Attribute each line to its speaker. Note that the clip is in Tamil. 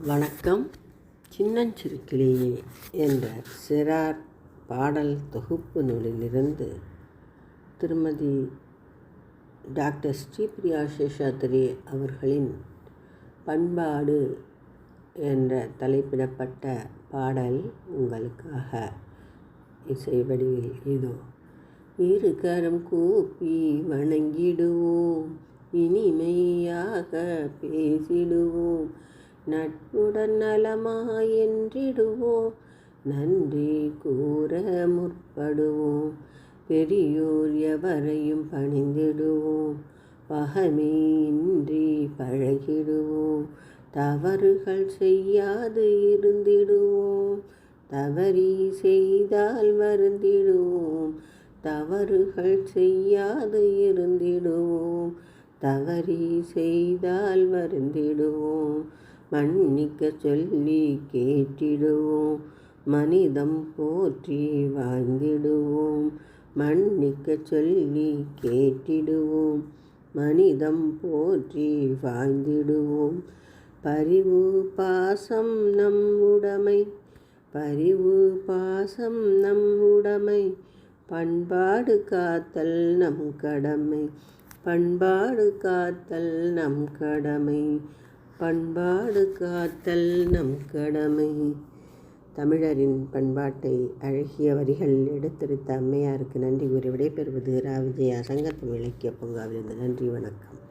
Speaker 1: வணக்கம். சின்னஞ்சிறு கிளியே என்ற சிறார் பாடல் தொகுப்பு நூலிலிருந்து திருமதி டாக்டர் ஸ்ரீபிரியா சேஷாத்ரி அவர்களின் பண்பாடு என்ற தலைப்பிடப்பட்ட பாடல் உங்களுக்காக இசை வடிவில் இதோ. இரு கரம் கூப்பி வணங்கிடுவோம், இனிமையாக பேசிடுவோம், நட்புடன் நலமாயென்றிடுவோம், நன்றி கூற முற்படுவோம், பெரியோர் எவரையும் பணிந்திடுவோம், பகைமையின்றி பழகிடுவோம், தவறுகள் செய்யாது இருந்திடுவோம், தவறி செய்தால் வருந்திடுவோம், தவறுகள் செய்யாது இருந்திடுவோம், தவறி செய்தால் வருந்திடுவோம், மன்னிக்க சொல்லி கேட்டிடுவோம், மனிதம் போற்றி வாழ்ந்திடுவோம், மன்னிக்க சொல்லி கேட்டிடுவோம், மனிதம் போற்றி வாழ்ந்திடுவோம், பரிவு பாசம் நம் உடைமை, பரிவு பாசம் நம் உடைமை, பண்பாடு காத்தல் நம் கடமை, பண்பாடு காத்தல் நம் கடமை, பண்பாடு காத்தல் நம் கடமை. தமிழரின் பண்பாட்டை அழகிய வரிகளில் எடுத்துரைத்த அம்மையாருக்கு நன்றி கூறி விடைபெறுவது ரா. விஜயா. சங்கத்தமிழ் இலக்கிய பூங்காவிலிருந்து. நன்றி, வணக்கம்.